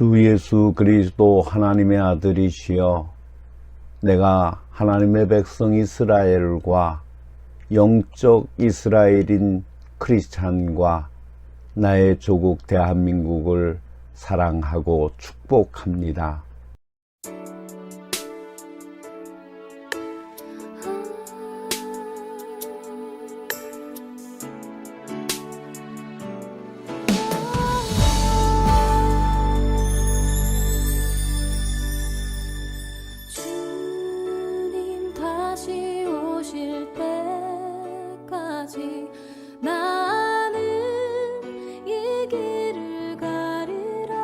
주 예수 그리스도 하나님의 아들이시여, 내가 하나님의 백성 이스라엘과 영적 이스라엘인 크리스찬과 나의 조국 대한민국을 사랑하고 축복합니다. 주님 다시 오실 때까지 나는 이 길을 가리라.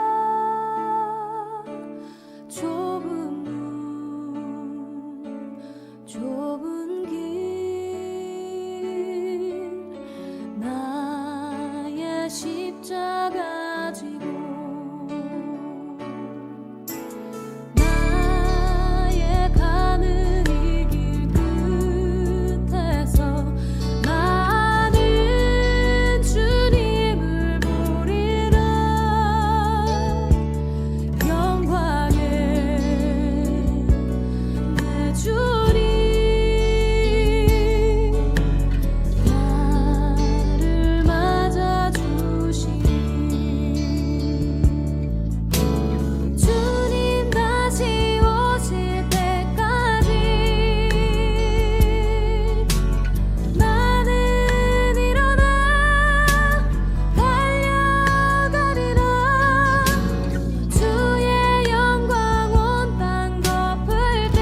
좁은 문 좁은 길 나의 십자가 지고 나의 가는 이 길 끝에서 나는 주님을 보리라. 영광의 내 주님 나를 맞아주시니 주님 다시 오실 때까지 나는 일어나 달려가리라. 주의 영광 온 땅 덮을 때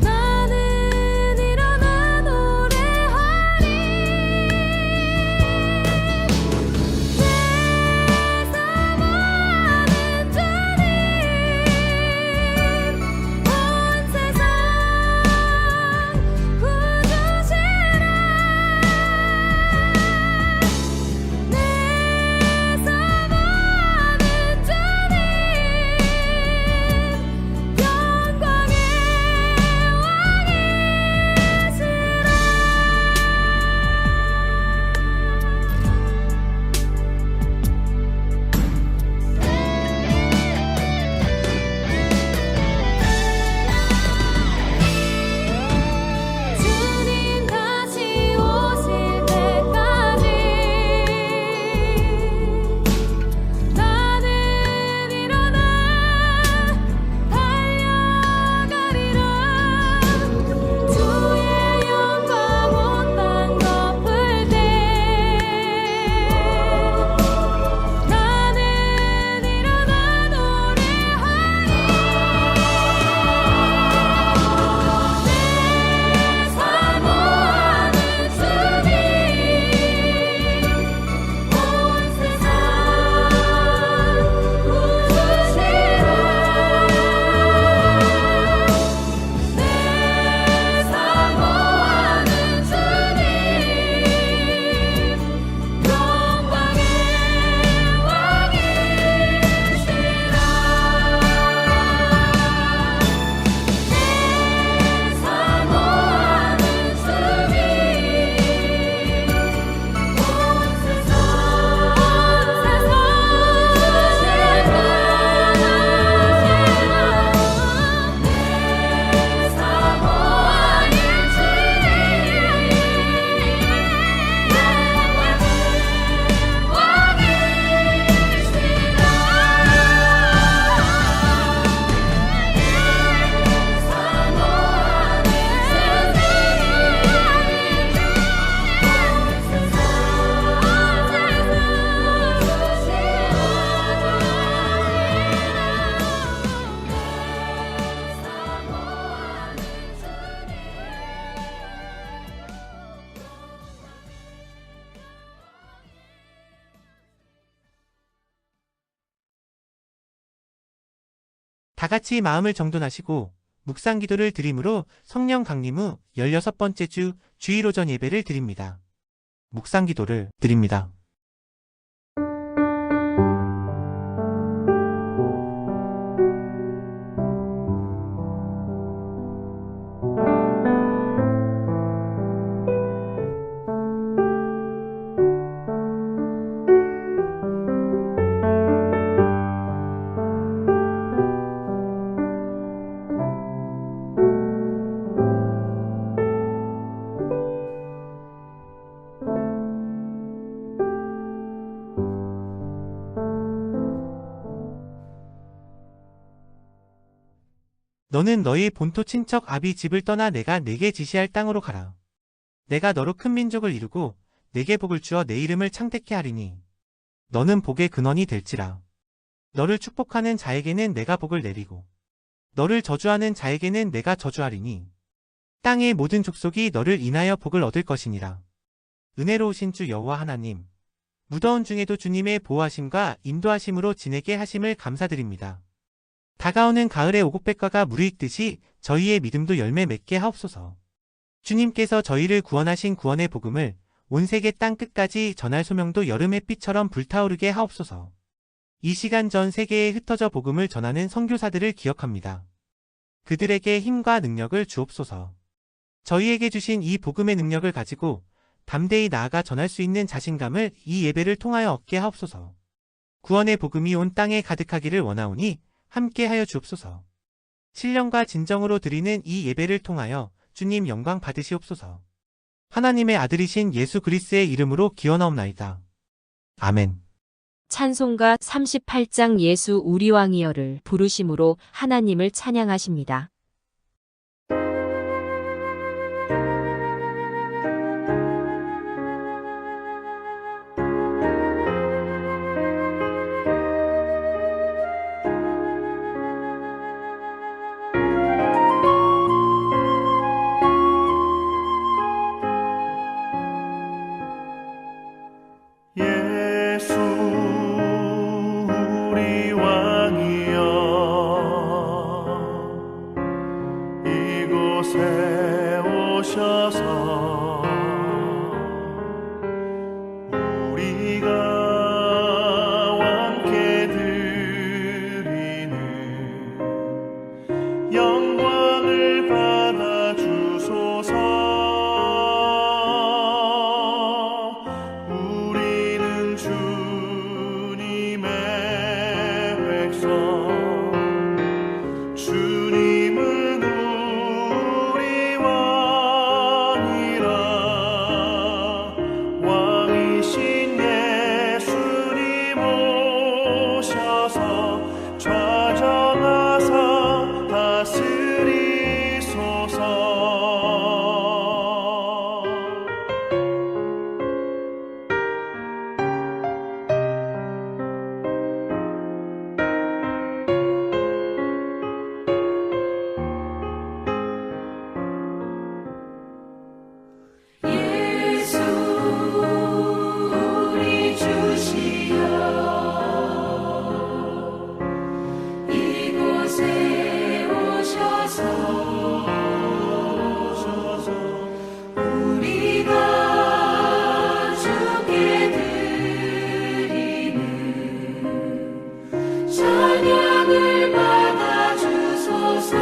나는 일어나 노래하리. 내 사모하는 주님 온 세상 구주시라. 내 사모하는 주님 영광의 주님 다시 오실 때까지 나는 일어나 달려가리라. 주의 영광 온 땅 덮을 때 나는 일어나 노래하리. 내 사모하는 주님 온 세상 구주시라. 내 사모하는 주님 영광의 왕이시라. 내 사모하는 주님 온 세상 다 같이 마음을 정돈하시고 묵상 기도를 드림으로 성령 강림 후 16번째 주 주일 오전 예배를 드립니다. 묵상 기도를 드립니다. 너는 너희 본토 친척 아비 집을 떠나 내가 내게 지시할 땅으로 가라. 내가 너로 큰 민족을 이루고 내게 복을 주어 내 이름을 창대케 하리니 너는 복의 근원이 될지라. 너를 축복하는 자에게는 내가 복을 내리고 너를 저주하는 자에게는 내가 저주하리니 땅의 모든 족속이 너를 인하여 복을 얻을 것이니라. 은혜로우신 주 여호와 하나님, 무더운 중에도 주님의 보호하심과 인도하심으로 지내게 하심을 감사드립니다. 다가오는 가을의 오곡백과가 무르익듯이 저희의 믿음도 열매 맺게 하옵소서. 주님께서 저희를 구원하신 구원의 복음을 온 세계 땅 끝까지 전할 소명도 여름 햇빛처럼 불타오르게 하옵소서. 이 시간 전 세계에 흩어져 복음을 전하는 선교사들을 기억합니다. 그들에게 힘과 능력을 주옵소서. 저희에게 주신 이 복음의 능력을 가지고 담대히 나아가 전할 수 있는 자신감을 이 예배를 통하여 얻게 하옵소서. 구원의 복음이 온 땅에 가득하기를 원하오니 함께하여 주옵소서. 신령과 진정으로 드리는 이 예배를 통하여 주님 영광 받으시옵소서. 하나님의 아들이신 예수 그리스도의 이름으로 기원하옵나이다. 아멘. 찬송가 38장 예수 우리 왕이여를 부르심으로 하나님을 찬양하십니다. 예수 우리 왕이여 이곳에 오셔서 우리가 왕께 드리는 영광을 받아 주소서. 주님은 우리 왕이라 왕이신 예수님 오셔서 좌정하사 다스리소서. 예수 우리 주시여 이곳에 오셔서 우리가 주께 드리는 찬양을 받아 주소서.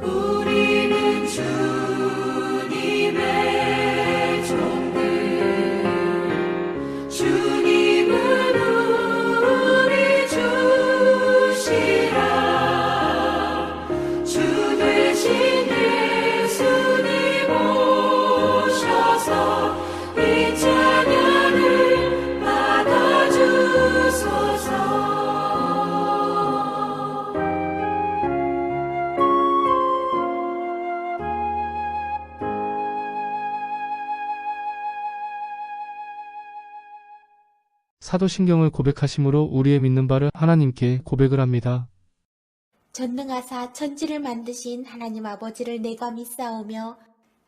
우리는 주님의 종들, 주님은 우리 주시라. 주 되신 예수님 오셔서 이 찬양을 받아 주소서. 사도신경을 고백하심으로 우리의 믿는 바를 하나님께 고백을 합니다. 전능하사 천지를 만드신 하나님 아버지를 내가 믿사오며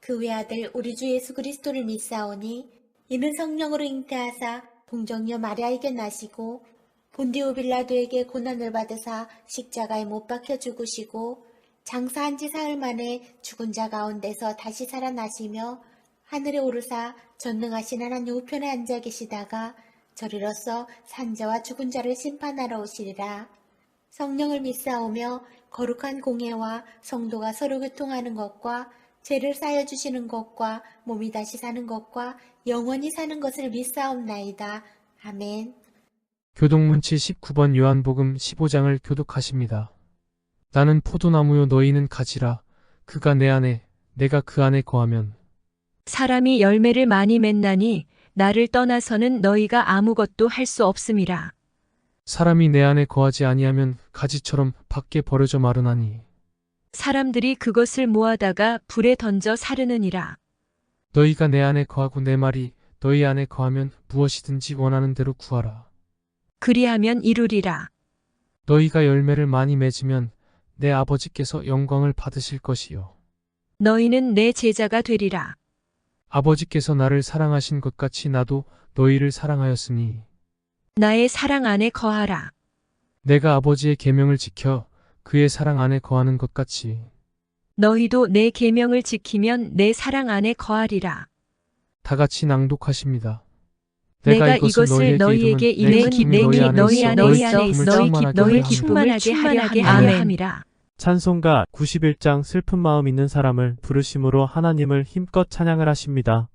그 외아들 우리 주 예수 그리스도를 믿사오니 이는 성령으로 잉태하사 동정녀 마리아에게 나시고 본디오 빌라도에게 고난을 받으사 십자가에 못 박혀 죽으시고 장사한 지 사흘 만에 죽은 자 가운데서 다시 살아나시며 하늘에 오르사 전능하신 하나님 우편에 앉아 계시다가 저리로서 산자와 죽은 자를 심판하러 오시리라. 성령을 믿사오며 거룩한 공예와 성도가 서로 교통하는 것과 죄를 쌓여 주시는 것과 몸이 다시 사는 것과 영원히 사는 것을 믿사옵나이다. 아멘. 교독문치 19번 요한복음 15장을 교독하십니다. 나는 포도나무요 너희는 가지라. 그가 내 안에 내가 그 안에 거하면 사람이 열매를 많이 맺나니 나를 떠나서는 너희가 아무것도 할 수 없음이라. 사람이 내 안에 거하지 아니하면 가지처럼 밖에 버려져 마르나니 사람들이 그것을 모아다가 불에 던져 사르느니라. 너희가 내 안에 거하고 내 말이 너희 안에 거하면 무엇이든지 원하는 대로 구하라. 그리하면 이루리라. 너희가 열매를 많이 맺으면 내 아버지께서 영광을 받으실 것이요. 너희는 내 제자가 되리라. 아버지께서 나를 사랑하신 것 같이 나도 너희를 사랑하였으니 나의 사랑 안에 거하라. 내가 아버지의 계명을 지켜 그의 사랑 안에 거하는 것 같이 너희도 내 계명을 지키면 내 사랑 안에 거하리라. 다 같이 낭독하십니다. 내가 이것을 너희에게 이름은 너희 안에 있어 너희 기쁨을 충만하게 하려 함이라. 찬송가 91장 슬픈 마음 있는 사람을 부르심으로 하나님을 힘껏 찬양을 하십니다.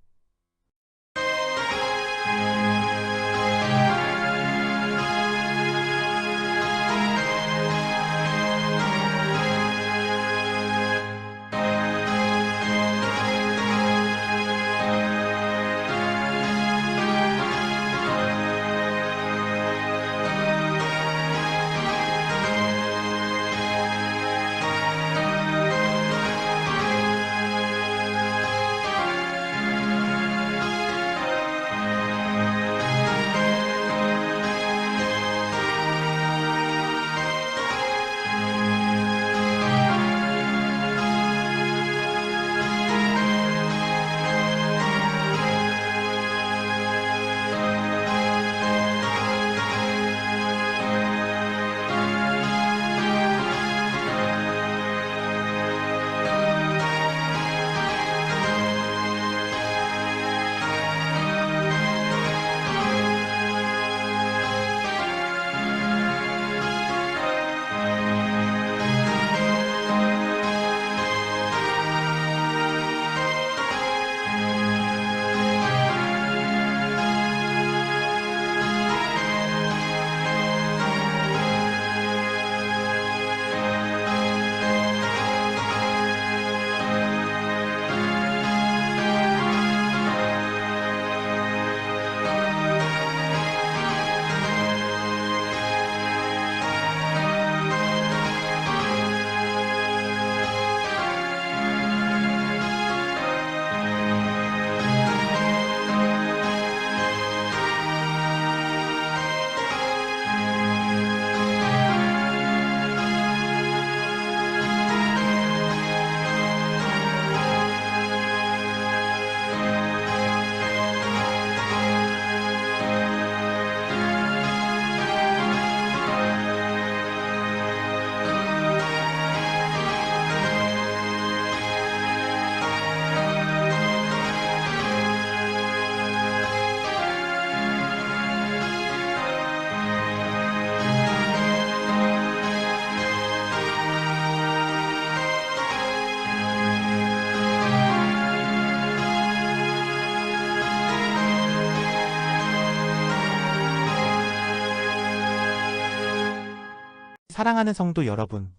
사랑하는 성도 여러분,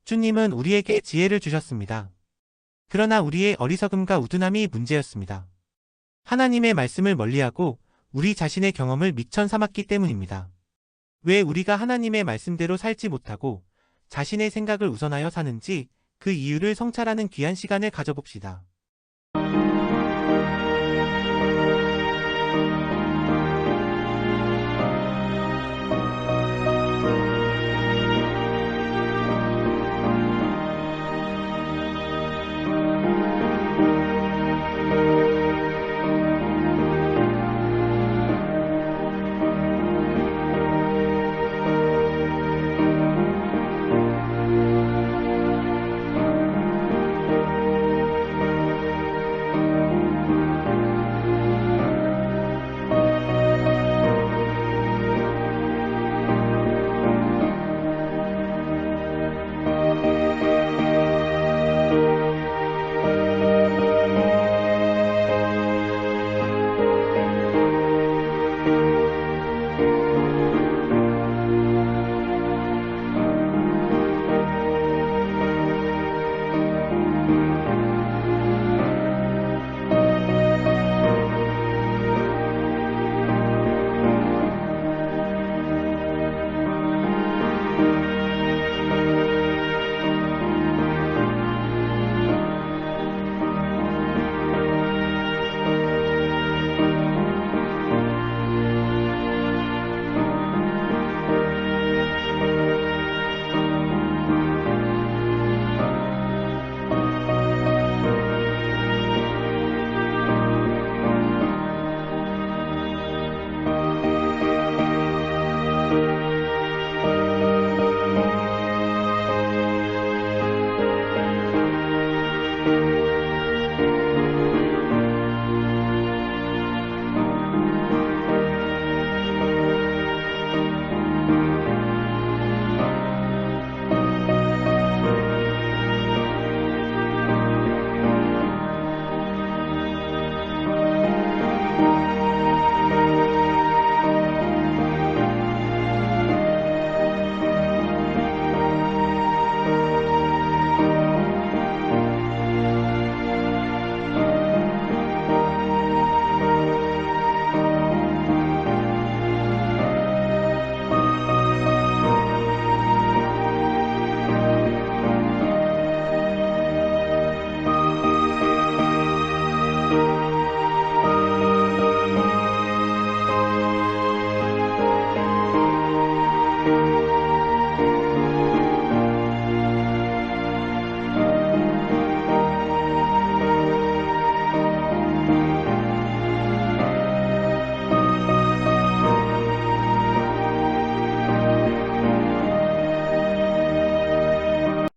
주님은 우리에게 지혜를 주셨습니다. 그러나 우리의 어리석음과 우둔함이 문제였습니다. 하나님의 말씀을 멀리하고 우리 자신의 경험을 미천 삼았기 때문입니다. 왜 우리가 하나님의 말씀대로 살지 못하고 자신의 생각을 우선하여 사는지 그 이유를 성찰하는 귀한 시간을 가져봅시다.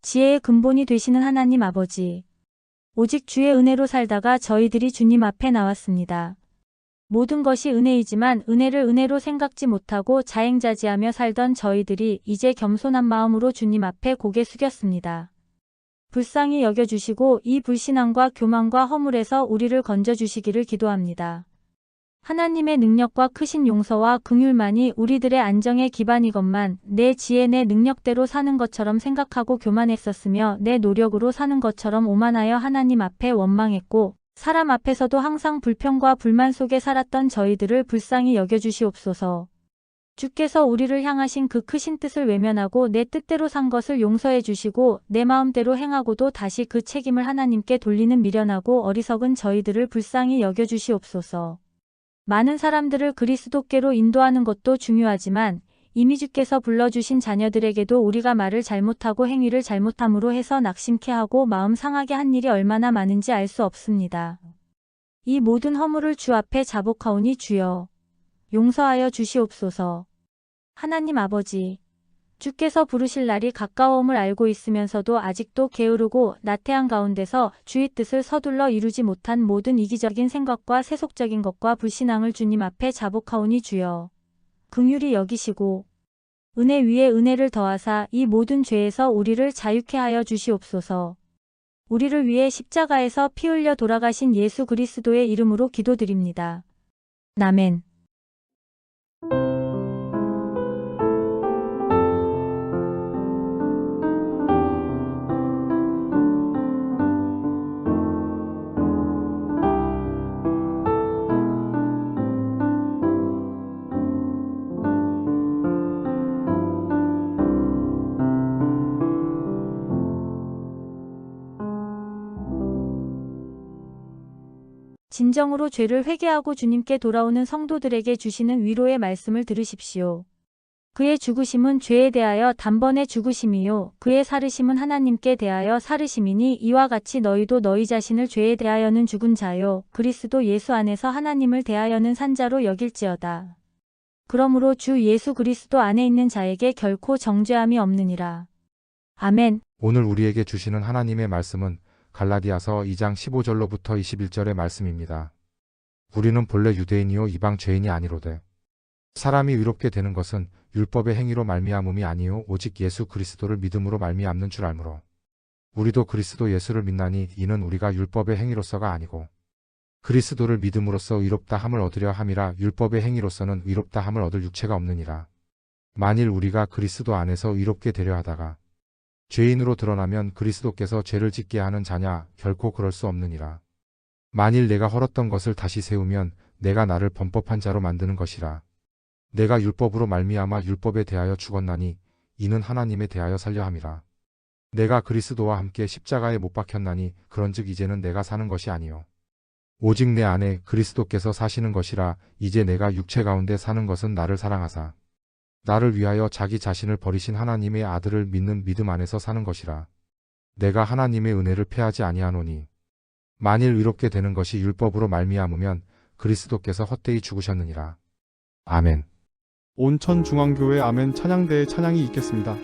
지혜의 근본이 되시는 하나님 아버지. 오직 주의 은혜로 살다가 저희들이 주님 앞에 나왔습니다. 모든 것이 은혜이지만 은혜를 은혜로 생각지 못하고 자행자지하며 살던 저희들이 이제 겸손한 마음으로 주님 앞에 고개 숙였습니다. 불쌍히 여겨주시고 이 불신앙과 교만과 허물에서 우리를 건져주시기를 기도합니다. 하나님의 능력과 크신 용서와 긍휼만이 우리들의 안정의 기반이건만 내 지혜 내 능력대로 사는 것처럼 생각하고 교만했었으며 내 노력으로 사는 것처럼 오만하여 하나님 앞에 원망했고 사람 앞에서도 항상 불평과 불만 속에 살았던 저희들을 불쌍히 여겨주시옵소서. 주께서 우리를 향하신 그 크신 뜻을 외면하고 내 뜻대로 산 것을 용서해 주시고 내 마음대로 행하고도 다시 그 책임을 하나님께 돌리는 미련하고 어리석은 저희들을 불쌍히 여겨주시옵소서. 많은 사람들을 그리스도께로 인도하는 것도 중요하지만 이미 주께서 불러주신 자녀들에게도 우리가 말을 잘못하고 행위를 잘못함으로 해서 낙심케 하고 마음 상하게 한 일이 얼마나 많은지 알 수 없습니다. 이 모든 허물을 주 앞에 자복하오니 주여 용서하여 주시옵소서. 하나님 아버지, 주께서 부르실 날이 가까워옴을 알고 있으면서도 아직도 게으르고 나태한 가운데서 주의 뜻을 서둘러 이루지 못한 모든 이기적인 생각과 세속적인 것과 불신앙을 주님 앞에 자복하오니 주여 긍휼히 여기시고 은혜 위에 은혜를 더하사 이 모든 죄에서 우리를 자유케 하여 주시옵소서. 우리를 위해 십자가에서 피 흘려 돌아가신 예수 그리스도의 이름으로 기도드립니다. 아멘. 진정으로 죄를 회개하고 주님께 돌아오는 성도들에게 주시는 위로의 말씀을 들으십시오. 그의 죽으심은 죄에 대하여 단번에 죽으심이요 그의 살으심은 하나님께 대하여 살으심이니 이와 같이 너희도 너희 자신을 죄에 대하여는 죽은 자요 그리스도 예수 안에서 하나님을 대하여는 산 자로 여길지어다. 그러므로 주 예수 그리스도 안에 있는 자에게 결코 정죄함이 없느니라. 아멘. 오늘 우리에게 주시는 하나님의 말씀은 갈라디아서 2장 15절로부터 21절의 말씀입니다. 우리는 본래 유대인이요 이방 죄인이 아니로되 사람이 의롭게 되는 것은 율법의 행위로 말미암음이 아니요 오직 예수 그리스도를 믿음으로 말미암는 줄 알므로 우리도 그리스도 예수를 믿나니 이는 우리가 율법의 행위로서가 아니고 그리스도를 믿음으로써 의롭다 함을 얻으려 함이라. 율법의 행위로서는 의롭다 함을 얻을 육체가 없느니라. 만일 우리가 그리스도 안에서 의롭게 되려 하다가 죄인으로 드러나면 그리스도께서 죄를 짓게 하는 자냐? 결코 그럴 수 없느니라. 만일 내가 헐었던 것을 다시 세우면 내가 나를 범법한 자로 만드는 것이라. 내가 율법으로 말미암아 율법에 대하여 죽었나니 이는 하나님에 대하여 살려 함이라. 내가 그리스도와 함께 십자가에 못 박혔나니 그런즉 이제는 내가 사는 것이 아니요 오직 내 안에 그리스도께서 사시는 것이라. 이제 내가 육체 가운데 사는 것은 나를 사랑하사 나를 위하여 자기 자신을 버리신 하나님의 아들을 믿는 믿음 안에서 사는 것이라. 내가 하나님의 은혜를 패하지 아니하노니 만일 의롭게 되는 것이 율법으로 말미암으면 그리스도께서 헛되이 죽으셨느니라. 아멘. 온천중앙교회 아멘 찬양대의 찬양이 있겠습니다.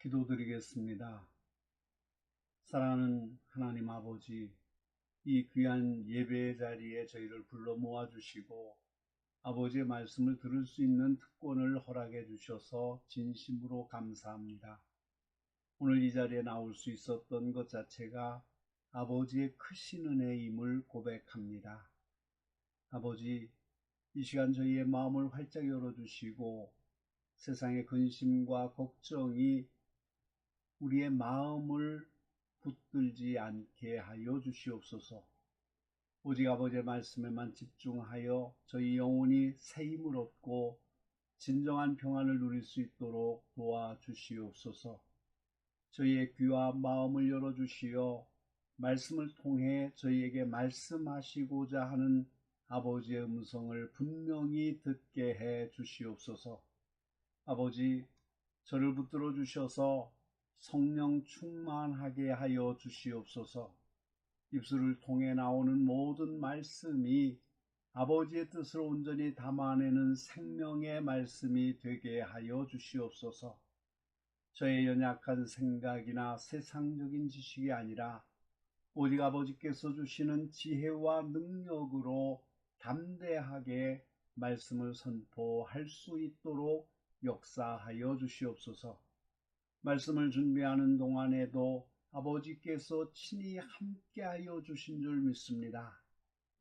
기도드리겠습니다. 사랑하는 하나님 아버지, 이 귀한 예배의 자리에 저희를 불러 모아주시고 아버지의 말씀을 들을 수 있는 특권을 허락해 주셔서 진심으로 감사합니다. 오늘 이 자리에 나올 수 있었던 것 자체가 아버지의 크신 은혜임을 고백합니다. 아버지, 이 시간 저희의 마음을 활짝 열어주시고 세상의 근심과 걱정이 우리의 마음을 붙들지 않게 하여 주시옵소서. 오직 아버지의 말씀에만 집중하여 저희 영혼이 새 힘을 얻고 진정한 평안을 누릴 수 있도록 도와주시옵소서. 저희의 귀와 마음을 열어주시어 말씀을 통해 저희에게 말씀하시고자 하는 아버지의 음성을 분명히 듣게 해 주시옵소서. 아버지, 저를 붙들어 주셔서 성령 충만하게 하여 주시옵소서. 입술을 통해 나오는 모든 말씀이 아버지의 뜻을 온전히 담아내는 생명의 말씀이 되게 하여 주시옵소서. 저의 연약한 생각이나 세상적인 지식이 아니라 오직 아버지께서 주시는 지혜와 능력으로 담대하게 말씀을 선포할 수 있도록 역사하여 주시옵소서. 말씀을 준비하는 동안에도 아버지께서 친히 함께하여 주신 줄 믿습니다.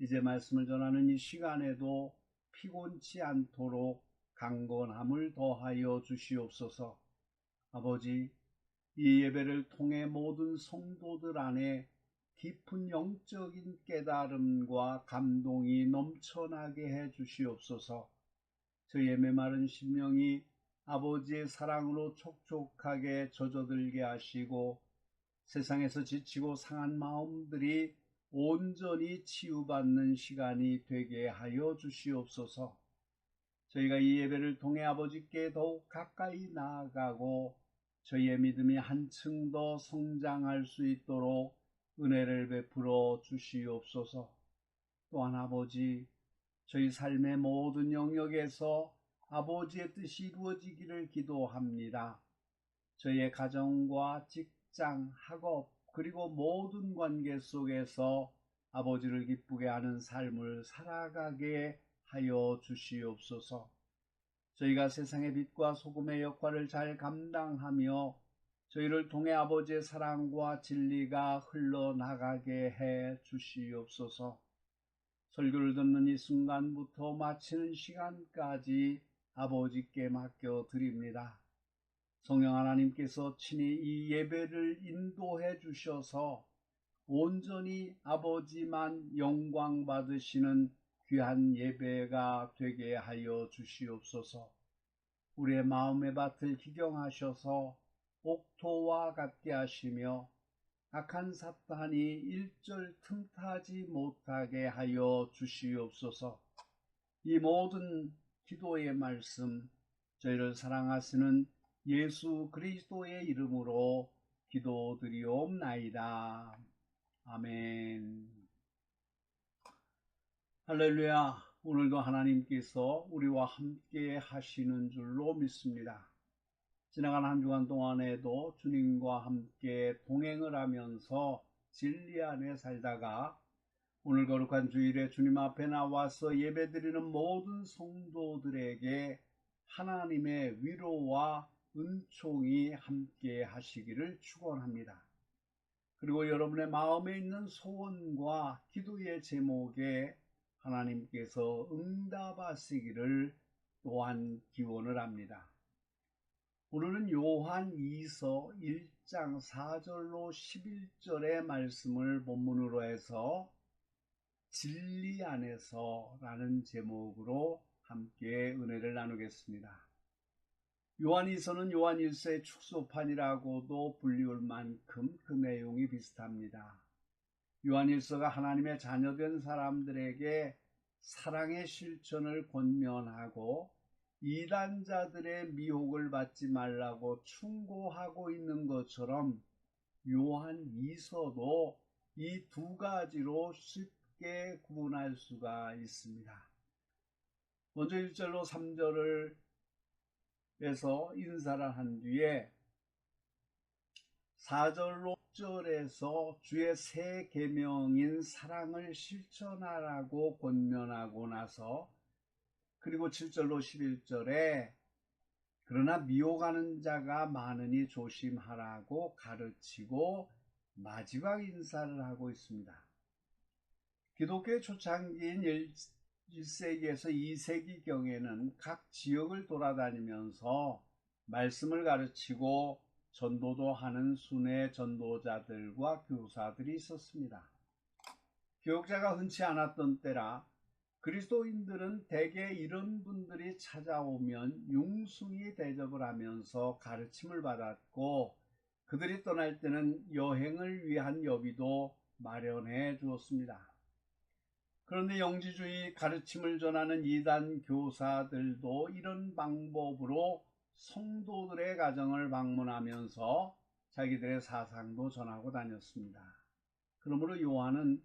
이제 말씀을 전하는 이 시간에도 피곤치 않도록 강건함을 더하여 주시옵소서. 아버지, 이 예배를 통해 모든 성도들 안에 깊은 영적인 깨달음과 감동이 넘쳐나게 해 주시옵소서. 저희의 메마른 심령이 아버지의 사랑으로 촉촉하게 젖어들게 하시고 세상에서 지치고 상한 마음들이 온전히 치유받는 시간이 되게 하여 주시옵소서. 저희가 이 예배를 통해 아버지께 더욱 가까이 나아가고 저희의 믿음이 한층 더 성장할 수 있도록 은혜를 베풀어 주시옵소서. 또한 아버지, 저희 삶의 모든 영역에서 아버지의 뜻이 이루어지기를 기도합니다. 저희의 가정과 직장, 학업, 그리고 모든 관계 속에서 아버지를 기쁘게 하는 삶을 살아가게 하여 주시옵소서. 저희가 세상의 빛과 소금의 역할을 잘 감당하며 저희를 통해 아버지의 사랑과 진리가 흘러나가게 해 주시옵소서. 설교를 듣는 이 순간부터 마치는 시간까지 아버지께 맡겨드립니다. 성령 하나님께서 친히 이 예배를 인도해 주셔서 온전히 아버지만 영광 받으시는 귀한 예배가 되게 하여 주시옵소서. 우리의 마음의 밭을 기경하셔서 옥토와 같게 하시며 악한 사탄이 일절 틈타지 못하게 하여 주시옵소서. 이 모든 기도의 말씀 저희를 사랑하시는 예수 그리스도의 이름으로 기도드리옵나이다. 아멘. 할렐루야. 오늘도 하나님께서 우리와 함께 하시는 줄로 믿습니다. 지나간 한 주간 동안에도 주님과 함께 동행을 하면서 진리 안에 살다가 오늘 거룩한 주일에 주님 앞에 나와서 예배드리는 모든 성도들에게 하나님의 위로와 은총이 함께 하시기를 축원합니다. 그리고 여러분의 마음에 있는 소원과 기도의 제목에 하나님께서 응답하시기를 또한 기원을 합니다. 오늘은 요한 2서 1장 4절로 11절의 말씀을 본문으로 해서 진리 안에서 라는 제목으로 함께 은혜를 나누겠습니다. 요한 2서는 요한 1서의 축소판이라고도 불리울 만큼 그 내용이 비슷합니다. 요한 1서가 하나님의 자녀된 사람들에게 사랑의 실천을 권면하고 이단자들의 미혹을 받지 말라고 충고하고 있는 것처럼 요한 2서도 이 두 가지로 쉽게 구분할 수가 있습니다. 먼저 1절로 3절을 에서 인사를 한 뒤에 4절로 6절에서 주의 새 계명인 사랑을 실천하라고 권면하고 나서, 그리고 7절로 11절에 그러나 미혹하는 자가 많으니 조심하라고 가르치고 마지막 인사를 하고 있습니다. 기독교의 초창기인 1세기에서 2세기경에는 각 지역을 돌아다니면서 말씀을 가르치고 전도도 하는 순회 전도자들과 교사들이 있었습니다. 교육자가 흔치 않았던 때라 그리스도인들은 대개 이런 분들이 찾아오면 융숭이 대접을 하면서 가르침을 받았고, 그들이 떠날 때는 여행을 위한 여비도 마련해 주었습니다. 그런데 영지주의 가르침을 전하는 이단 교사들도 이런 방법으로 성도들의 가정을 방문하면서 자기들의 사상도 전하고 다녔습니다. 그러므로 요한은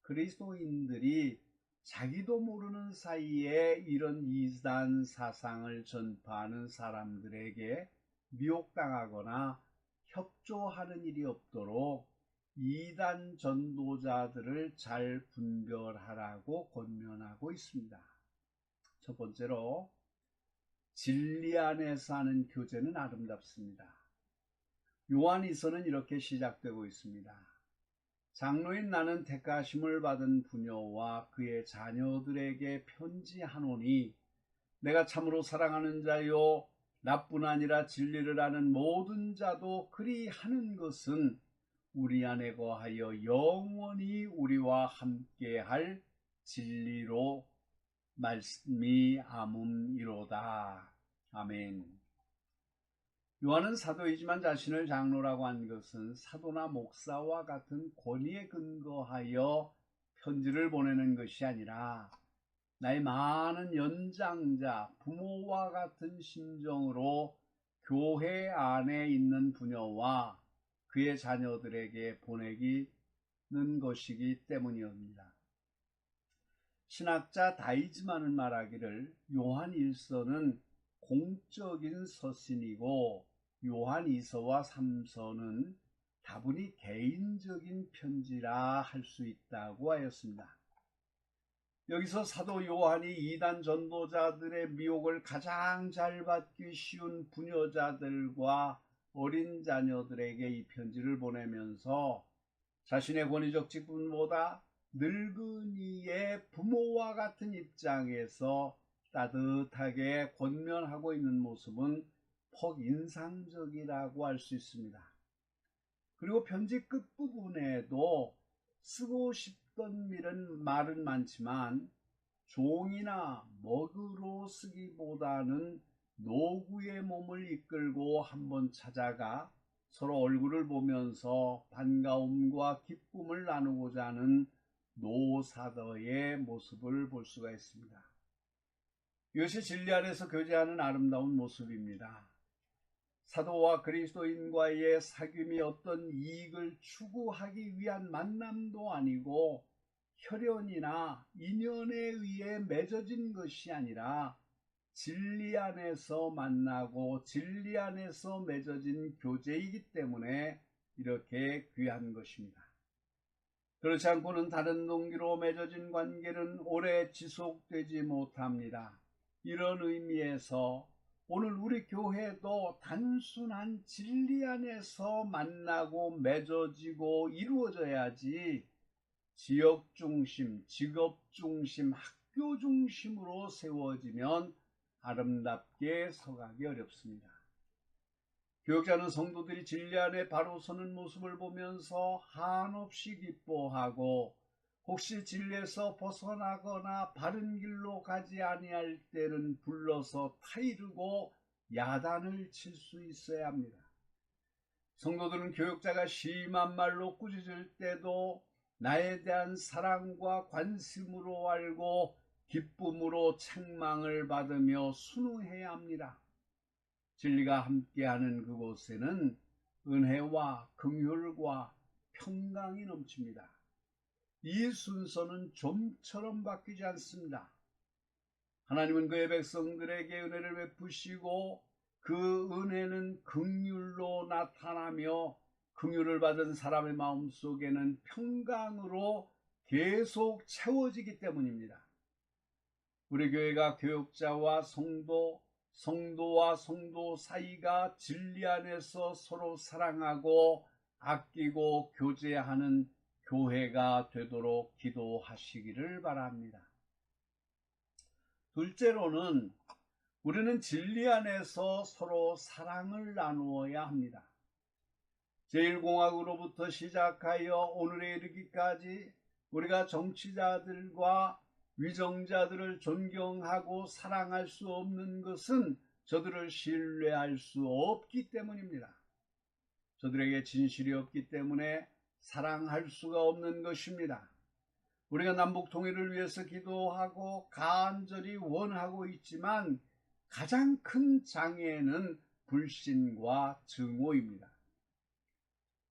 그리스도인들이 자기도 모르는 사이에 이런 이단 사상을 전파하는 사람들에게 미혹당하거나 협조하는 일이 없도록 이단 전도자들을 잘 분별하라고 권면하고 있습니다. 첫 번째로, 진리 안에서 하는 교제는 아름답습니다. 요한이서는 이렇게 시작되고 있습니다. 장로인 나는 택하심을 받은 부녀와 그의 자녀들에게 편지하노니, 내가 참으로 사랑하는 자요 나뿐 아니라 진리를 아는 모든 자도 그리 하는 것은 우리 안에 거하여 영원히 우리와 함께할 진리로 말미암음이로다. 아멘. 요한은 사도이지만 자신을 장로라고 한 것은 사도나 목사와 같은 권위에 근거하여 편지를 보내는 것이 아니라 나의 많은 연장자, 부모와 같은 심정으로 교회 안에 있는 부녀와 그의 자녀들에게 보내기는 것이기 때문이옵니다. 신학자 다이즈만은 말하기를 요한 1서는 공적인 서신이고 요한 2서와 3서는 다분히 개인적인 편지라 할 수 있다고 하였습니다. 여기서 사도 요한이 이단 전도자들의 미혹을 가장 잘 받기 쉬운 부녀자들과 어린 자녀들에게 이 편지를 보내면서 자신의 권위적 직분보다 늙은이의 부모와 같은 입장에서 따뜻하게 권면하고 있는 모습은 퍽 인상적이라고 할 수 있습니다. 그리고 편지 끝부분에도 쓰고 싶던 말은 많지만 종이나 먹으로 쓰기보다는 노구의 몸을 이끌고 한번 찾아가 서로 얼굴을 보면서 반가움과 기쁨을 나누고자 하는 노사도의 모습을 볼 수가 있습니다. 이것이 진리 안에서 교제하는 아름다운 모습입니다. 사도와 그리스도인과의 사귐이 어떤 이익을 추구하기 위한 만남도 아니고 혈연이나 인연에 의해 맺어진 것이 아니라 진리 안에서 만나고 진리 안에서 맺어진 교제이기 때문에 이렇게 귀한 것입니다. 그렇지 않고는 다른 동기로 맺어진 관계는 오래 지속되지 못합니다. 이런 의미에서 오늘 우리 교회도 단순한 진리 안에서 만나고 맺어지고 이루어져야지 지역 중심, 직업 중심, 학교 중심으로 세워지면 아름답게 서가기 어렵습니다. 교육자는 성도들이 진리 안에 바로 서는 모습을 보면서 한없이 기뻐하고 혹시 진리에서 벗어나거나 바른 길로 가지 아니할 때는 불러서 타이르고 야단을 칠 수 있어야 합니다. 성도들은 교육자가 심한 말로 꾸짖을 때도 나에 대한 사랑과 관심으로 알고 기쁨으로 책망을 받으며 순응해야 합니다. 진리가 함께하는 그곳에는 은혜와 긍휼과 평강이 넘칩니다. 이 순서는 좀처럼 바뀌지 않습니다. 하나님은 그의 백성들에게 은혜를 베푸시고 그 은혜는 긍휼로 나타나며 긍휼을 받은 사람의 마음속에는 평강으로 계속 채워지기 때문입니다. 우리 교회가 교역자와 성도와 성도 사이가 진리 안에서 서로 사랑하고 아끼고 교제하는 교회가 되도록 기도하시기를 바랍니다. 둘째로는 우리는 진리 안에서 서로 사랑을 나누어야 합니다. 제1공화국으로부터 시작하여 오늘에 이르기까지 우리가 정치자들과 위정자들을 존경하고 사랑할 수 없는 것은 저들을 신뢰할 수 없기 때문입니다. 저들에게 진실이 없기 때문에 사랑할 수가 없는 것입니다. 우리가 남북 통일을 위해서 기도하고 간절히 원하고 있지만 가장 큰 장애는 불신과 증오입니다.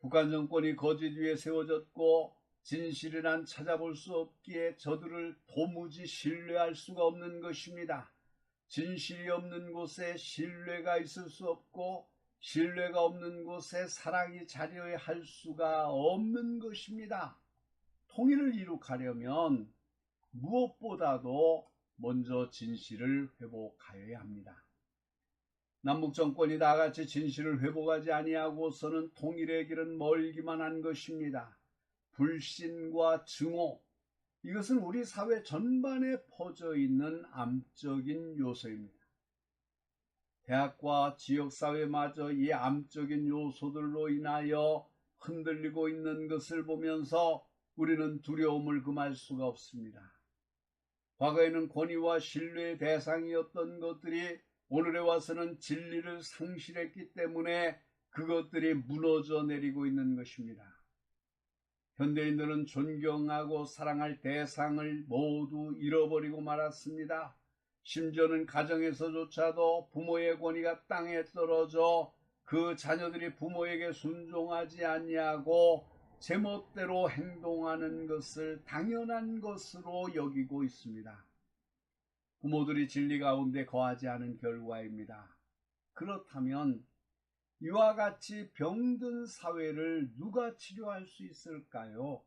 북한 정권이 거짓 위에 세워졌고 진실이란 찾아볼 수 없기에 저들을 도무지 신뢰할 수가 없는 것입니다. 진실이 없는 곳에 신뢰가 있을 수 없고 신뢰가 없는 곳에 사랑이 자리할 수가 없는 것입니다. 통일을 이룩하려면 무엇보다도 먼저 진실을 회복하여야 합니다. 남북 정권이 다같이 진실을 회복하지 아니하고서는 통일의 길은 멀기만 한 것입니다. 불신과 증오, 이것은 우리 사회 전반에 퍼져 있는 암적인 요소입니다. 대학과 지역사회마저 이 암적인 요소들로 인하여 흔들리고 있는 것을 보면서 우리는 두려움을 금할 수가 없습니다. 과거에는 권위와 신뢰의 대상이었던 것들이 오늘에 와서는 진리를 상실했기 때문에 그것들이 무너져 내리고 있는 것입니다. 현대인들은 존경하고 사랑할 대상을 모두 잃어버리고 말았습니다. 심지어는 가정에서조차도 부모의 권위가 땅에 떨어져 그 자녀들이 부모에게 순종하지 아니하고 제멋대로 행동하는 것을 당연한 것으로 여기고 있습니다. 부모들이 진리 가운데 거하지 않은 결과입니다. 그렇다면 이와 같이 병든 사회를 누가 치료할 수 있을까요?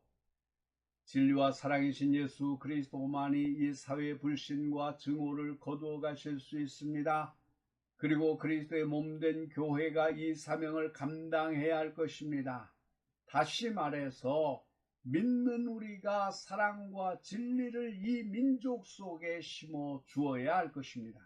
진리와 사랑이신 예수 그리스도만이 이 사회의 불신과 증오를 거두어 가실 수 있습니다. 그리고 그리스도의 몸된 교회가 이 사명을 감당해야 할 것입니다. 다시 말해서 믿는 우리가 사랑과 진리를 이 민족 속에 심어 주어야 할 것입니다.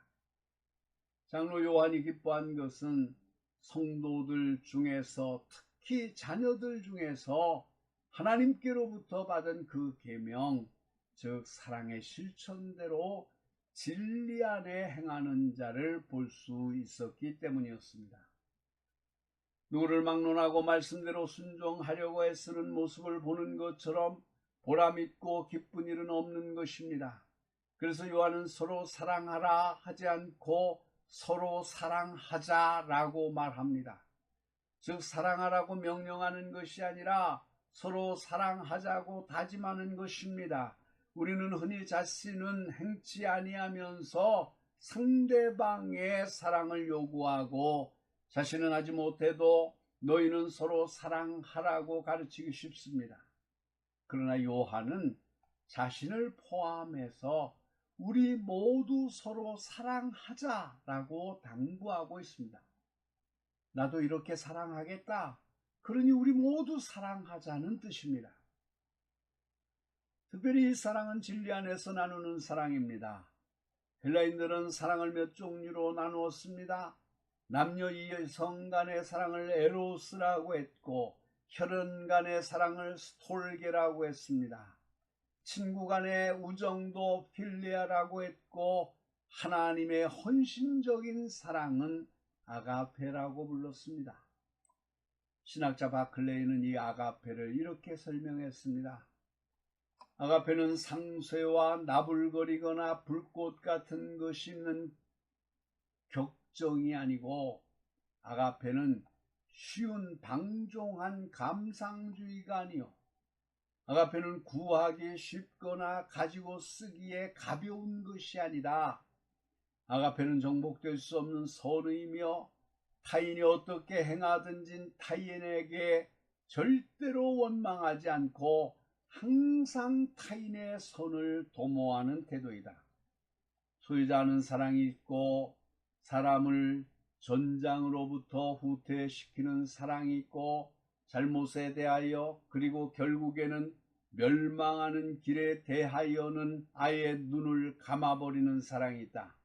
장로 요한이 기뻐한 것은 성도들 중에서, 특히 자녀들 중에서 하나님께로부터 받은 그 계명, 즉 사랑의 실천대로 진리 안에 행하는 자를 볼 수 있었기 때문이었습니다. 누구를 막론하고 말씀대로 순종하려고 애쓰는 모습을 보는 것처럼 보람있고 기쁜 일은 없는 것입니다. 그래서 요한은 서로 사랑하라 하지 않고 서로 사랑하자라고 말합니다. 즉 사랑하라고 명령하는 것이 아니라 서로 사랑하자고 다짐하는 것입니다. 우리는 흔히 자신은 행치 아니하면서 상대방의 사랑을 요구하고 자신은 하지 못해도 너희는 서로 사랑하라고 가르치기 쉽습니다. 그러나 요한은 자신을 포함해서 우리 모두 서로 사랑하자라고 당부하고 있습니다. 나도 이렇게 사랑하겠다. 그러니 우리 모두 사랑하자는 뜻입니다. 특별히 이 사랑은 진리 안에서 나누는 사랑입니다. 헬라인들은 사랑을 몇 종류로 나누었습니다. 남녀 이성 간의 사랑을 에로스라고 했고 혈연 간의 사랑을 스톨게라고 했습니다. 친구 간의 우정도 필레아라고 했고 하나님의 헌신적인 사랑은 아가페라고 불렀습니다. 신학자 바클레이는 이 아가페를 이렇게 설명했습니다. 아가페는 상쇄와 나불거리거나 불꽃 같은 것이 있는 격정이 아니고 아가페는 쉬운 방종한 감상주의가 아니요 아가페는 구하기 쉽거나 가지고 쓰기에 가벼운 것이 아니다. 아가페는 정복될 수 없는 선의이며 타인이 어떻게 행하든지 타인에게 절대로 원망하지 않고 항상 타인의 선을 도모하는 태도이다. 소유자는 사랑이 있고 사람을 전장으로부터 후퇴시키는 사랑이 있고 잘못에 대하여 그리고 결국에는 멸망하는 길에 대하여는 아예 눈을 감아버리는 사랑이 있다.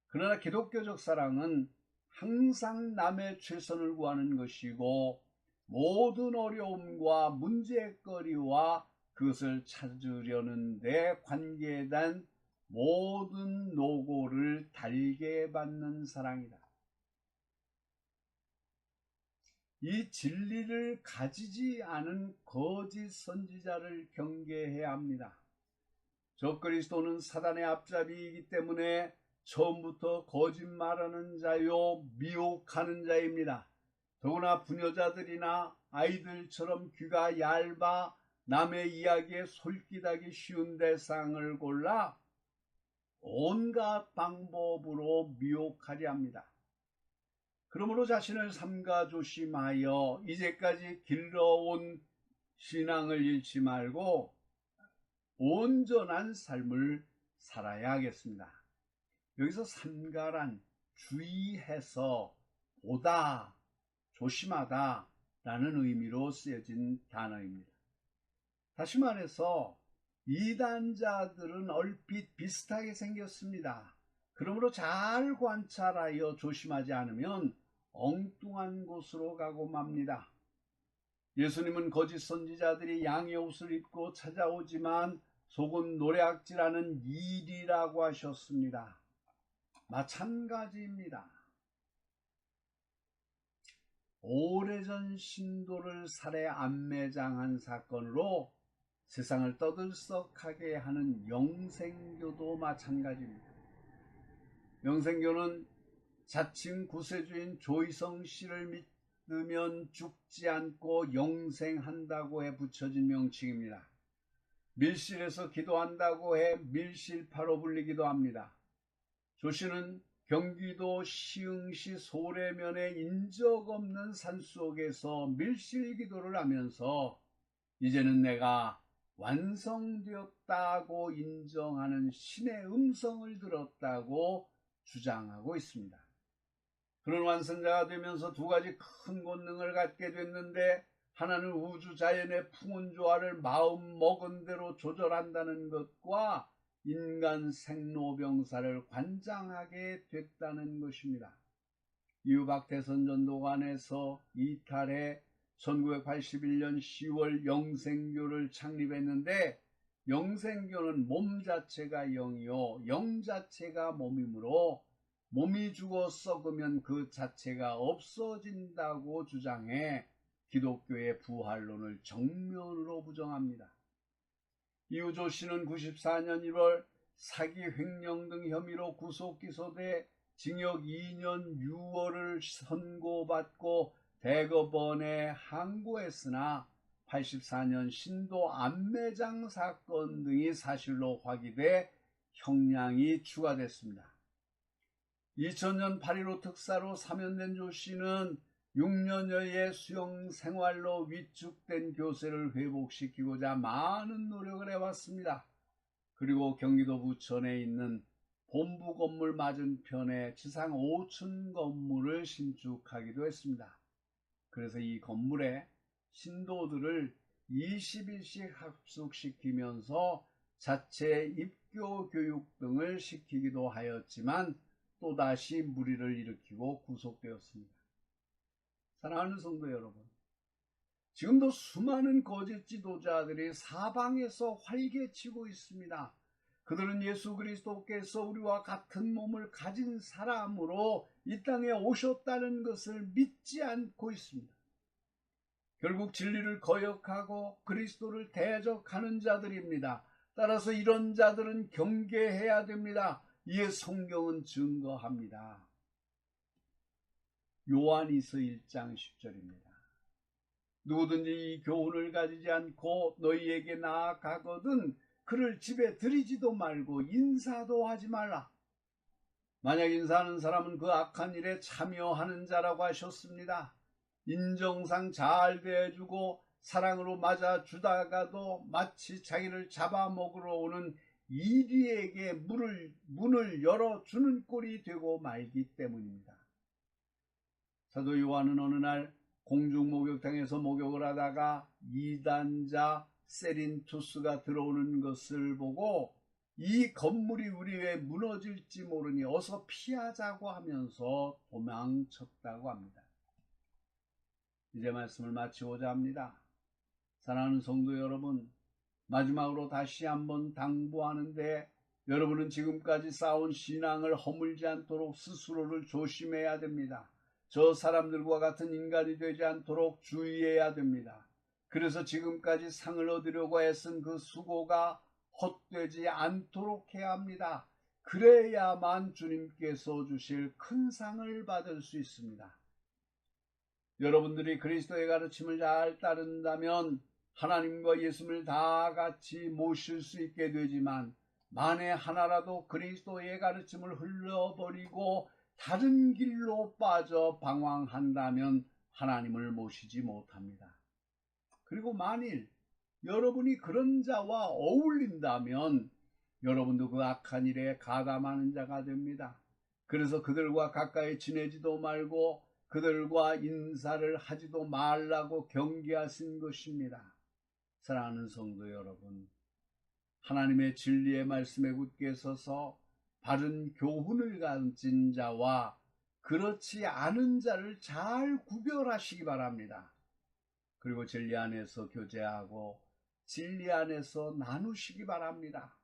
그러나 기독교적 사랑은 항상 남의 최선을 구하는 것이고 모든 어려움과 문제거리와 그것을 찾으려는 데 관계에 대한 모든 노고를 달게 받는 사랑이다. 이 진리를 가지지 않은 거짓 선지자를 경계해야 합니다. 적그리스도는 사단의 앞잡이이기 때문에 처음부터 거짓말하는 자요 미혹하는 자입니다. 더구나 부녀자들이나 아이들처럼 귀가 얇아 남의 이야기에 솔깃하기 쉬운 대상을 골라 온갖 방법으로 미혹하려 합니다. 그러므로 자신을 삼가 조심하여 이제까지 길러온 신앙을 잃지 말고 온전한 삶을 살아야 하겠습니다. 여기서 삼가란 주의해서 보다, 조심하다 라는 의미로 쓰여진 단어입니다. 다시 말해서 이단자들은 얼핏 비슷하게 생겼습니다. 그러므로 잘 관찰하여 조심하지 않으면 엉뚱한 곳으로 가고 맙니다. 예수님은 거짓 선지자들이 양의 옷을 입고 찾아오지만 속은 노략질하는 일이라고 하셨습니다. 마찬가지입니다. 오래전 신도를 살해 암매장한 사건으로 세상을 떠들썩하게 하는 영생교도 마찬가지입니다. 영생교는 자칭 구세주인 조희성 씨를 믿으면 죽지 않고 영생한다고 해 붙여진 명칭입니다. 밀실에서 기도한다고 해 밀실파로 불리기도 합니다. 조 씨는 경기도 시흥시 소래면의 인적 없는 산속에서 밀실 기도를 하면서 이제는 내가 완성되었다고 인정하는 신의 음성을 들었다고 주장하고 있습니다. 그런 완성자가 되면서 두 가지 큰 권능을 갖게 됐는데 하나는 우주 자연의 풍운조화를 마음 먹은 대로 조절한다는 것과 인간 생로병사를 관장하게 됐다는 것입니다. 이후 박태선 전도관에서 이탈해 1981년 10월 영생교를 창립했는데 영생교는 몸 자체가 영이요 영 자체가 몸이므로 몸이 죽어 썩으면 그 자체가 없어진다고 주장해 기독교의 부활론을 정면으로 부정합니다. 이후 조 씨는 94년 1월 사기 횡령 등 혐의로 구속 기소돼 징역 2년 6월을 선고받고 대법원에 항고했으나 84년 신도 암매장 사건 등이 사실로 확인돼 형량이 추가됐습니다. 2000년 8.15 특사로 사면된 조 씨는 6년여의 수용 생활로 위축된 교세를 회복시키고자 많은 노력을 해왔습니다. 그리고 경기도 부천에 있는 본부 건물 맞은편에 지상 5층 건물을 신축하기도 했습니다. 그래서 이 건물에 신도들을 20일씩 합숙시키면서 자체 입교 교육 등을 시키기도 하였지만 또다시 무리를 일으키고 구속되었습니다. 사랑하는 성도 여러분, 지금도 수많은 거짓 지도자들이 사방에서 활개치고 있습니다. 그들은 예수 그리스도께서 우리와 같은 몸을 가진 사람으로 이 땅에 오셨다는 것을 믿지 않고 있습니다. 결국 진리를 거역하고 그리스도를 대적하는 자들입니다. 따라서 이런 자들은 경계해야 됩니다. 이에 성경은 증거합니다. 요한이서 1장 10절입니다. 누구든지 이 교훈을 가지지 않고 너희에게 나아가거든 그를 집에 들이지도 말고 인사도 하지 말라. 만약 인사하는 사람은 그 악한 일에 참여하는 자라고 하셨습니다. 인정상 잘 대해주고 사랑으로 맞아주다가도 마치 자기를 잡아먹으러 오는 이리에게 문을 열어주는 꼴이 되고 말기 때문입니다. 사도 요한은 어느 날 공중 목욕탕에서 목욕을 하다가 이단자 세린투스가 들어오는 것을 보고 이 건물이 우리 왜 무너질지 모르니 어서 피하자고 하면서 도망쳤다고 합니다. 이제 말씀을 마치고자 합니다. 사랑하는 성도 여러분, 마지막으로 다시 한번 당부하는데 여러분은 지금까지 쌓아온 신앙을 허물지 않도록 스스로를 조심해야 됩니다. 저 사람들과 같은 인간이 되지 않도록 주의해야 됩니다. 그래서 지금까지 상을 얻으려고 애쓴 그 수고가 헛되지 않도록 해야 합니다. 그래야만 주님께서 주실 큰 상을 받을 수 있습니다. 여러분들이 그리스도의 가르침을 잘 따른다면 하나님과 예수님을 다 같이 모실 수 있게 되지만 만에 하나라도 그리스도의 가르침을 흘려버리고 다른 길로 빠져 방황한다면 하나님을 모시지 못합니다. 그리고 만일 여러분이 그런 자와 어울린다면 여러분도 그 악한 일에 가담하는 자가 됩니다. 그래서 그들과 가까이 지내지도 말고 그들과 인사를 하지도 말라고 경계하신 것입니다. 사랑하는 성도 여러분, 하나님의 진리의 말씀에 굳게 서서 바른 교훈을 가진 자와 그렇지 않은 자를 잘 구별하시기 바랍니다. 그리고 진리 안에서 교제하고 진리 안에서 나누시기 바랍니다.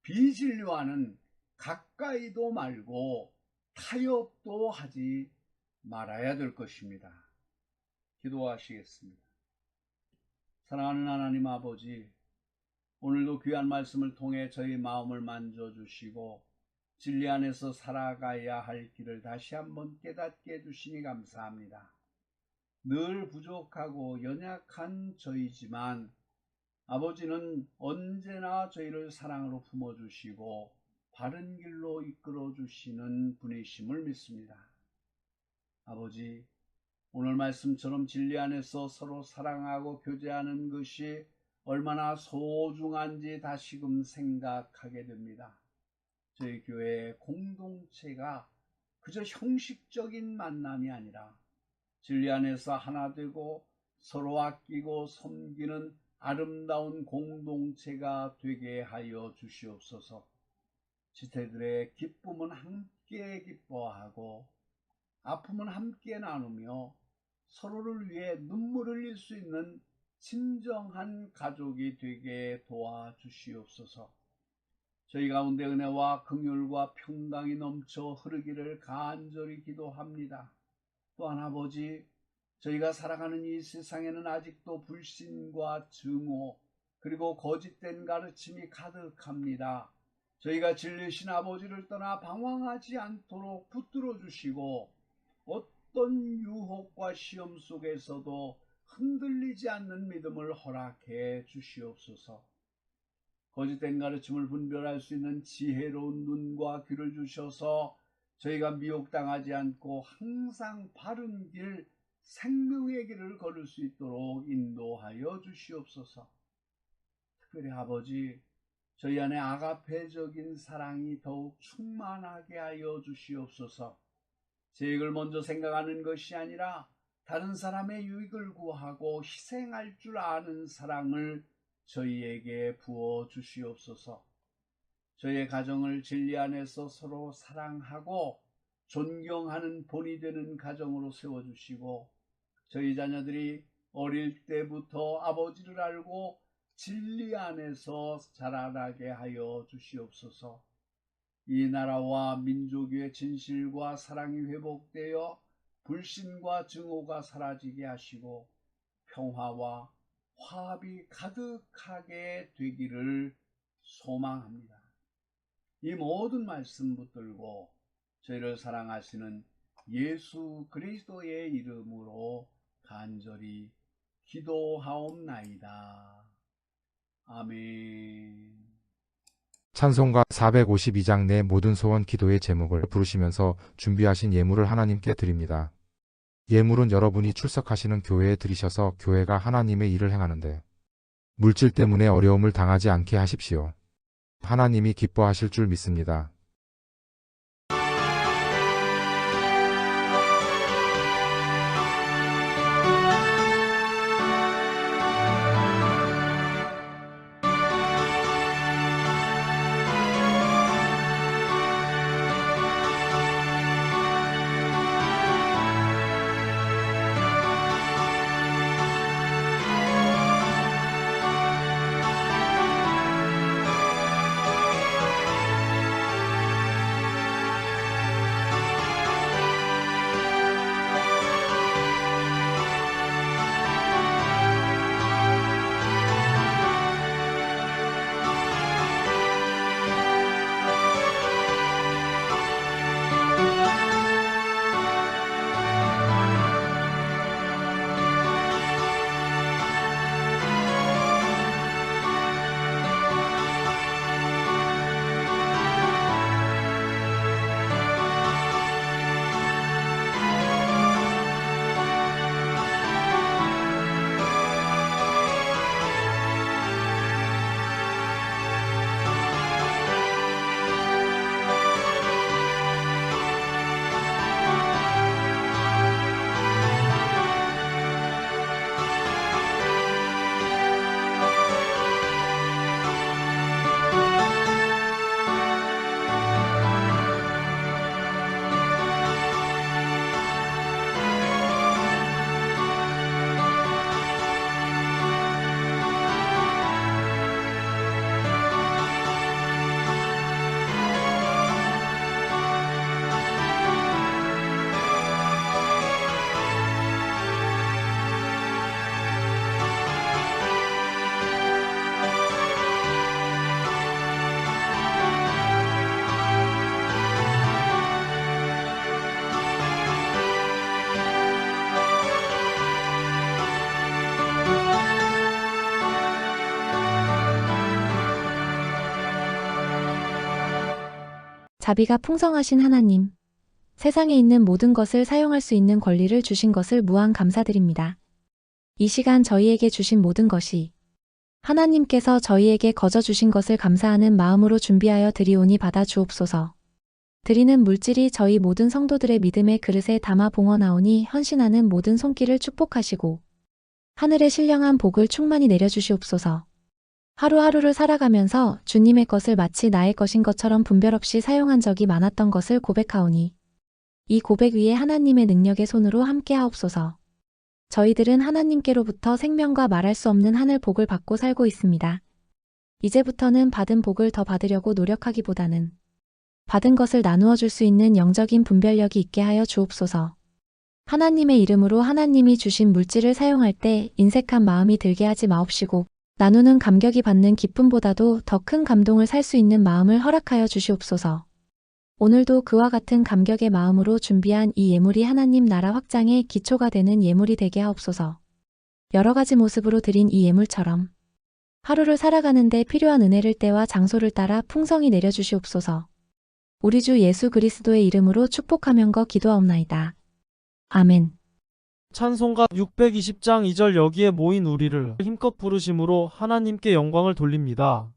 비진리와는 가까이도 말고 타협도 하지 말아야 될 것입니다. 기도하시겠습니다. 사랑하는 하나님 아버지, 오늘도 귀한 말씀을 통해 저희 마음을 만져주시고 진리 안에서 살아가야 할 길을 다시 한번 깨닫게 해주시니 감사합니다. 늘 부족하고 연약한 저희지만 아버지는 언제나 저희를 사랑으로 품어주시고 바른 길로 이끌어주시는 분이심을 믿습니다. 아버지, 오늘 말씀처럼 진리 안에서 서로 사랑하고 교제하는 것이 얼마나 소중한지 다시금 생각하게 됩니다. 저희 교회의 공동체가 그저 형식적인 만남이 아니라 진리 안에서 하나 되고 서로 아끼고 섬기는 아름다운 공동체가 되게 하여 주시옵소서. 지체들의 기쁨은 함께 기뻐하고 아픔은 함께 나누며 서로를 위해 눈물을 흘릴 수 있는 진정한 가족이 되게 도와주시옵소서. 저희 가운데 은혜와 긍휼과 평강이 넘쳐 흐르기를 간절히 기도합니다. 또한 아버지, 저희가 살아가는 이 세상에는 아직도 불신과 증오 그리고 거짓된 가르침이 가득합니다. 저희가 진리신 아버지를 떠나 방황하지 않도록 붙들어 주시고 어떤 유혹과 시험 속에서도 흔들리지 않는 믿음을 허락해 주시옵소서. 거짓된 가르침을 분별할 수 있는 지혜로운 눈과 귀를 주셔서 저희가 미혹당하지 않고 항상 바른 길, 생명의 길을 걸을 수 있도록 인도하여 주시옵소서. 특별히 아버지, 저희 안에 아가페적인 사랑이 더욱 충만하게 하여 주시옵소서. 제 이익을 먼저 생각하는 것이 아니라 다른 사람의 유익을 구하고 희생할 줄 아는 사랑을 저희에게 부어 주시옵소서. 저희의 가정을 진리 안에서 서로 사랑하고 존경하는 본이 되는 가정으로 세워주시고 저희 자녀들이 어릴 때부터 아버지를 알고 진리 안에서 자라나게 하여 주시옵소서. 이 나라와 민족의 진실과 사랑이 회복되어 불신과 증오가 사라지게 하시고 평화와 화합이 가득하게 되기를 소망합니다. 이 모든 말씀 붙들고 저희를 사랑하시는 예수 그리스도의 이름으로 간절히 기도하옵나이다. 아멘. 찬송가 452장 내 모든 소원 기도의 제목을 부르시면서 준비하신 예물을 하나님께 드립니다. 예물은 여러분이 출석하시는 교회에 드리셔서 교회가 하나님의 일을 행하는데 물질 때문에 어려움을 당하지 않게 하십시오. 하나님이 기뻐하실 줄 믿습니다. 자비가 풍성하신 하나님, 세상에 있는 모든 것을 사용할 수 있는 권리를 주신 것을 무한 감사드립니다. 이 시간 저희에게 주신 모든 것이 하나님께서 저희에게 거저 주신 것을 감사하는 마음으로 준비하여 드리오니 받아 주옵소서. 드리는 물질이 저희 모든 성도들의 믿음의 그릇에 담아 봉헌하오니 헌신하는 모든 손길을 축복하시고 하늘의 신령한 복을 충만히 내려주시옵소서. 하루하루를 살아가면서 주님의 것을 마치 나의 것인 것처럼 분별 없이 사용한 적이 많았던 것을 고백하오니 이 고백 위에 하나님의 능력의 손으로 함께 하옵소서. 저희들은 하나님께로부터 생명과 말할 수 없는 하늘 복을 받고 살고 있습니다. 이제부터는 받은 복을 더 받으려고 노력하기보다는 받은 것을 나누어 줄 수 있는 영적인 분별력이 있게 하여 주옵소서. 하나님의 이름으로 하나님이 주신 물질을 사용할 때 인색한 마음이 들게 하지 마옵시고 나누는 감격이 받는 기쁨보다도 더 큰 감동을 살 수 있는 마음을 허락하여 주시옵소서. 오늘도 그와 같은 감격의 마음으로 준비한 이 예물이 하나님 나라 확장의 기초가 되는 예물이 되게 하옵소서. 여러 가지 모습으로 드린 이 예물처럼 하루를 살아가는데 필요한 은혜를 때와 장소를 따라 풍성히 내려주시옵소서. 우리 주 예수 그리스도의 이름으로 축복하면거 기도하옵나이다. 아멘. 찬송가 620장 2절 여기에 모인 우리를 힘껏 부르심으로 하나님께 영광을 돌립니다.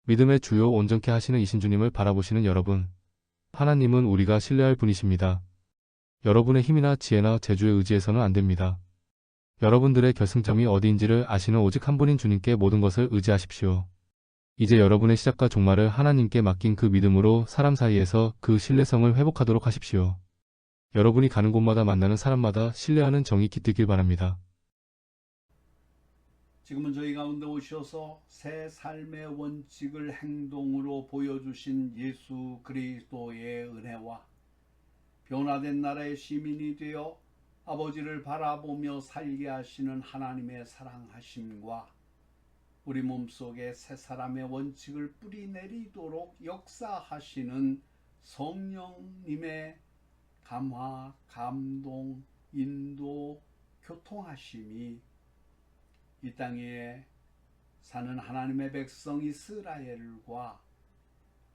믿음의 주요 온전케 하시는 이신 주님을 바라보시는 여러분. 하나님은 우리가 신뢰할 분이십니다. 여러분의 힘이나 지혜나 재주에 의지해서는 안 됩니다. 여러분들의 결승점이 어디인지를 아시는 오직 한 분인 주님께 모든 것을 의지하십시오. 이제 여러분의 시작과 종말을 하나님께 맡긴 그 믿음으로 사람 사이에서 그 신뢰성을 회복하도록 하십시오. 여러분이 가는 곳마다 만나는 사람마다 신뢰하는 정이 깃들길 바랍니다. 지금은 저희 가운데 오셔서 새 삶의 원칙을 행동으로 보여주신 예수 그리스도의 은혜와 변화된 나라의 시민이 되어 아버지를 바라보며 살게 하시는 하나님의 사랑하심과 우리 몸속에 새 사람의 원칙을 뿌리내리도록 역사하시는 성령님의 감화, 감동, 인도, 교통하심이 이 땅에 사는 하나님의 백성 이스라엘과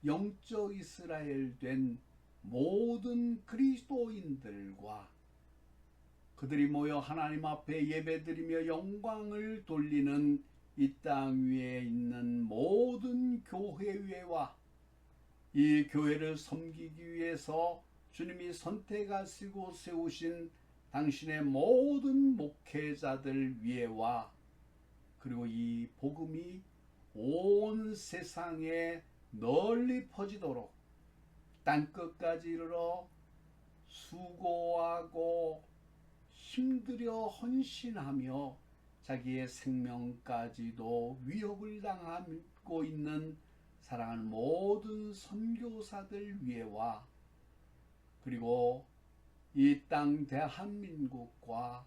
영적 이스라엘 된 모든 그리스도인들과 그들이 모여 하나님 앞에 예배드리며 영광을 돌리는 이 땅 위에 있는 모든 교회와 이 교회를 섬기기 위해서 주님이 선택하시고 세우신 당신의 모든 목회자들 위에와 그리고 이 복음이 온 세상에 널리 퍼지도록 땅끝까지 이르러 수고하고 힘들여 헌신하며 자기의 생명까지도 위협을 당하고 있는 사랑하는 모든 선교사들 위에와 그리고 이 땅 대한민국과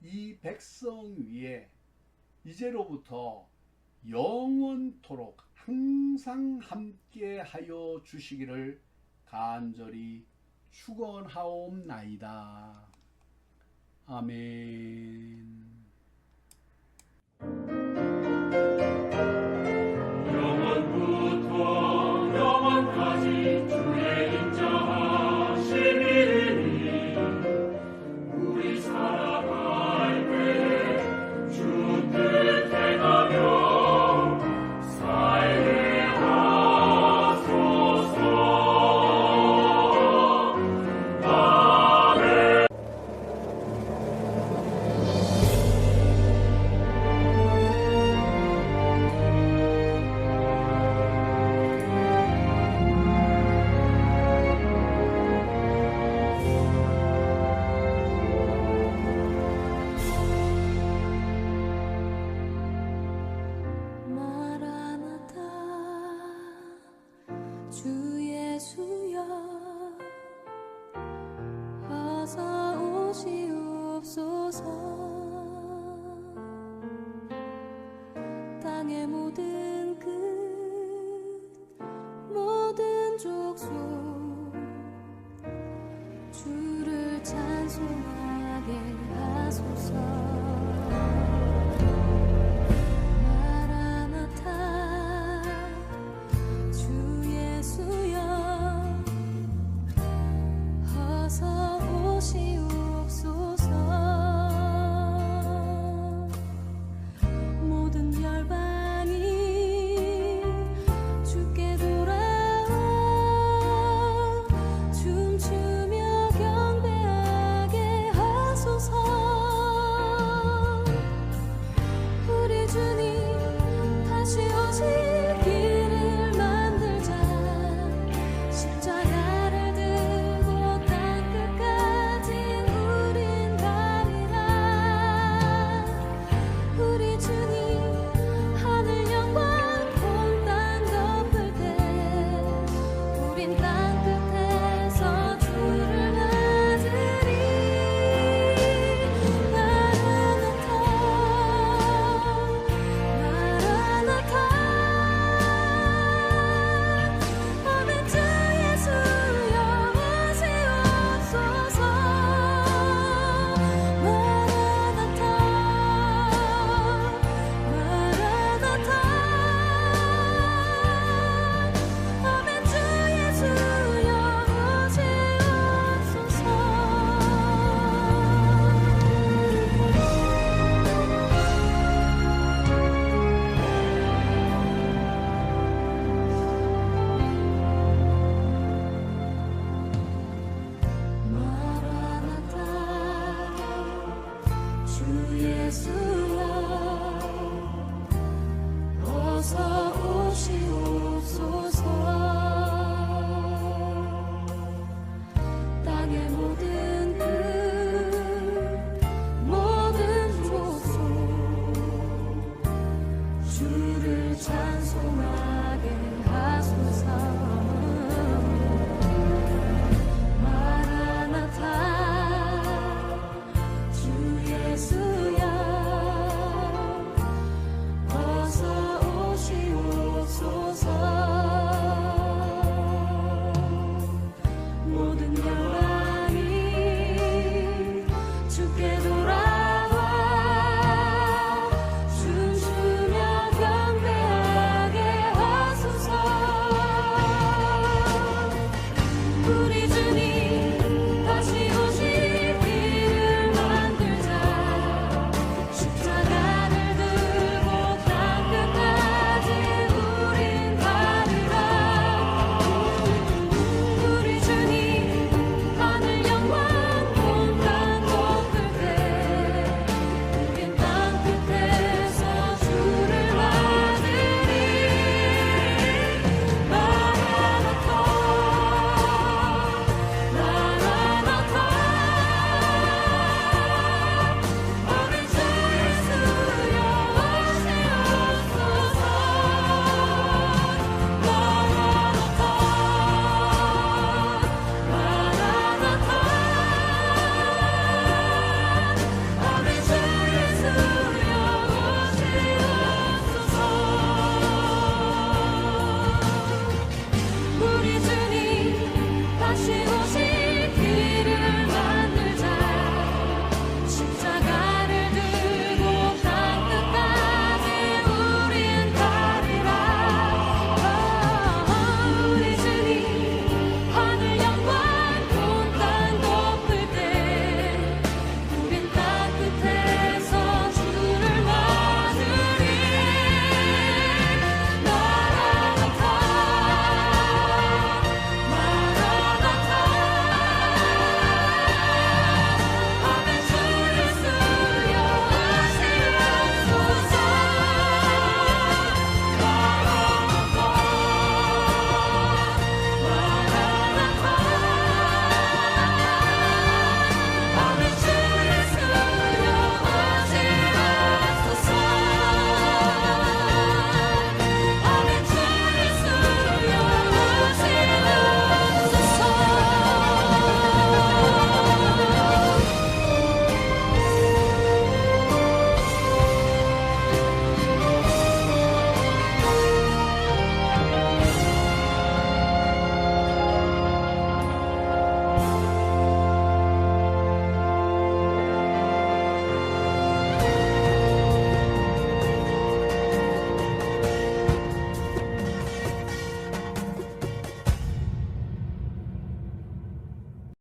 이 백성 위에 이제로부터 영원토록 항상 함께 하여 주시기를 간절히 축원하옵나이다. 아멘. 영원부터 영원까지 주의 인자하심이니 우리 살아갈 때 주 뜻 행하며 살게 하소서. 아멘. 마라나타 주 예수여 어서 오시옵소서. 땅의 모든